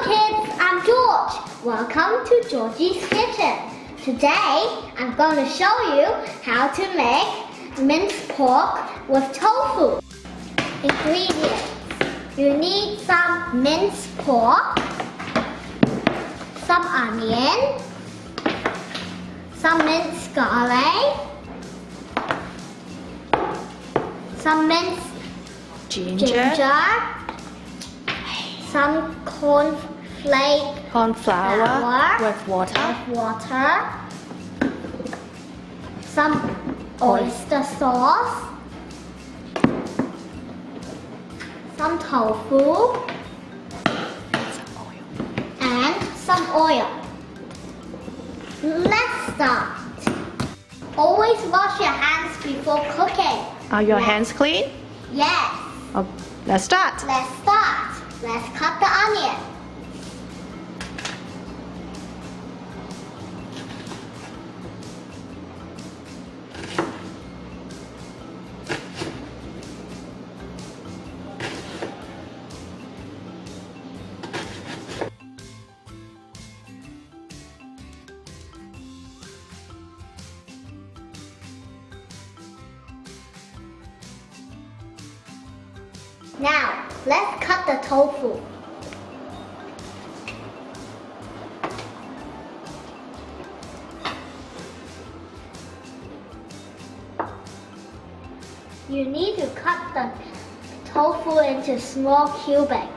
kids, I'm George. Welcome to Georgie's Kitchen. Today, I'm going to show you how to make minced pork with tofu. Ingredients. You need some minced pork, some onion, some minced garlic, some minced ginger, some cornflour with water, some oyster sauce, some tofu, and some oil. Let's start. Always wash your hands before cooking. Are your hands clean? Yes. Oh, let's start. Let's start. Let's cut the onion. Now, let's cut the tofu. You need to cut the tofu into small cubics.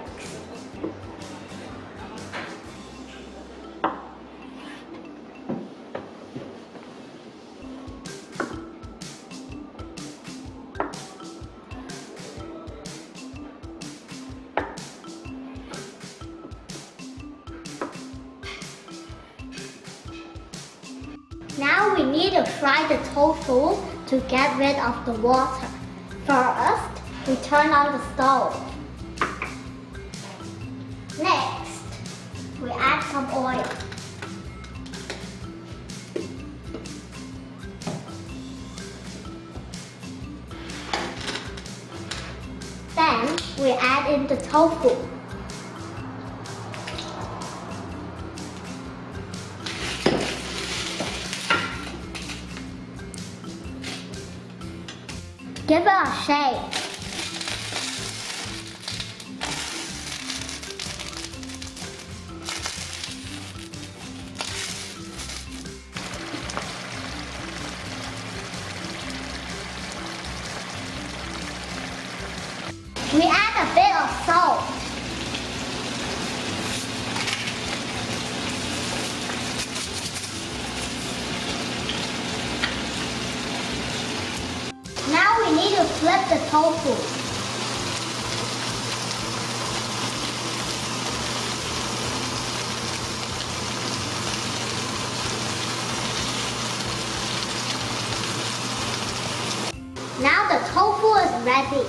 Now we need to fry the tofu to get rid of the water. First, we turn on the stove. Next, we add some oil. Then, we add in the tofu. Give it a shake. We add a bit of salt. Now we need to flip the tofu. Now the tofu is ready.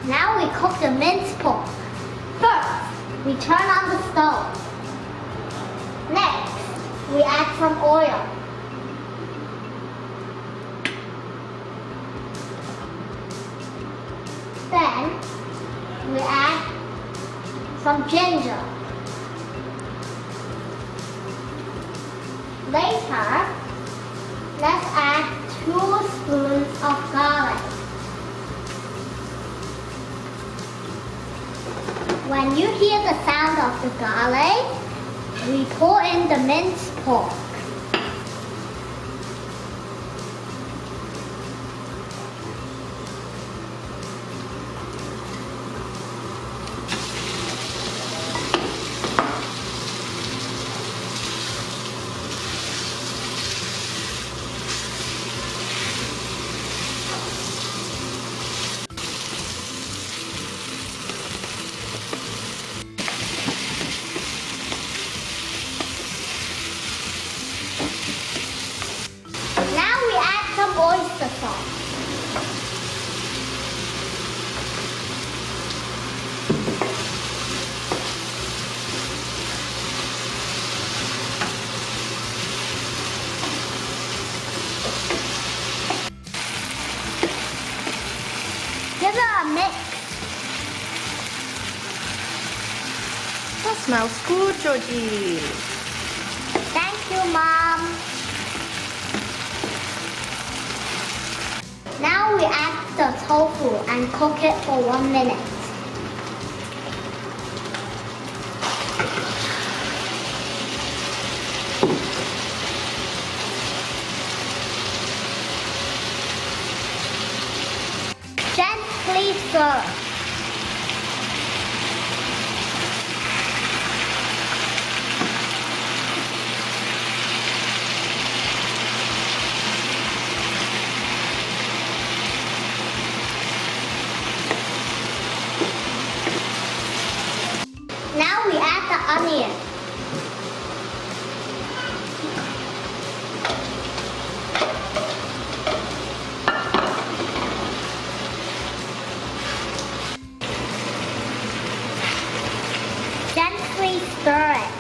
Now we cook the minced pork. First, we turn on the stove. Next, we add some oil. Then, we add some ginger. Later, let's add 2 spoons of garlic. When you hear the sound of the garlic, we pour in the minced pork. That smells good, Georgie. Thank you, Mom. Now we add the tofu and cook it for 1 minute. Gently stir. Now we add the onion. Gently stir it.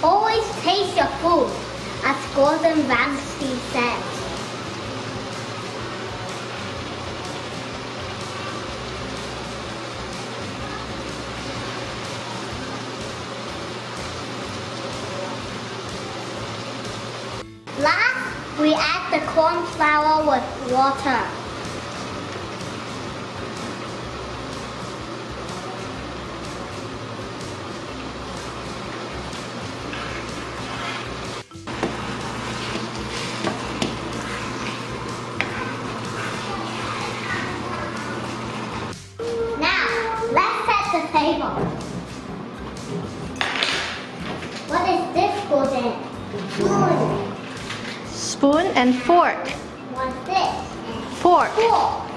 Always taste your food, as Gordon Ramsay said. Last, we add the corn flour with water. Now, let's set the table. What is this, Gordon? Spoon. Spoon and fork. What's this? Fork. Fork.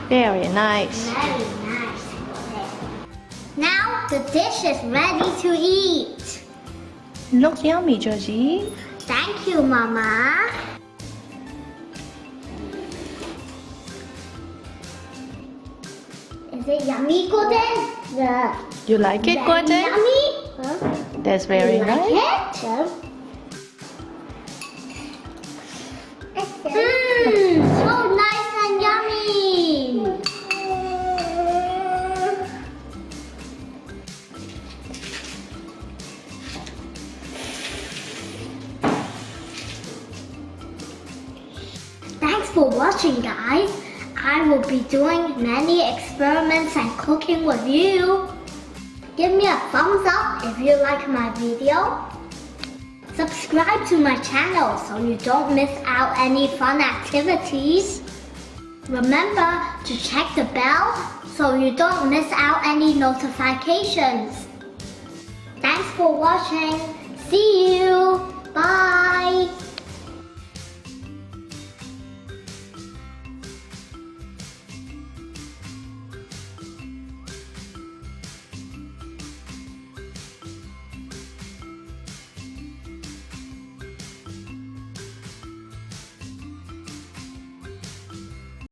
Very nice. Very nice. Now the dish is ready to eat. Looks yummy, Georgie. Thank you, Mama. Is it yummy, Gordon? Yeah. You like it, Gordon? Yummy? Huh? That's very You nice. like it? So nice and yummy. Thanks for watching, guys. I will be doing many experiments and cooking with you. Give me a thumbs up if you like my video. Subscribe to my channel so you don't miss out any fun activities. Remember to check the bell so you don't miss out any notifications. Thanks for watching. See you. Bye.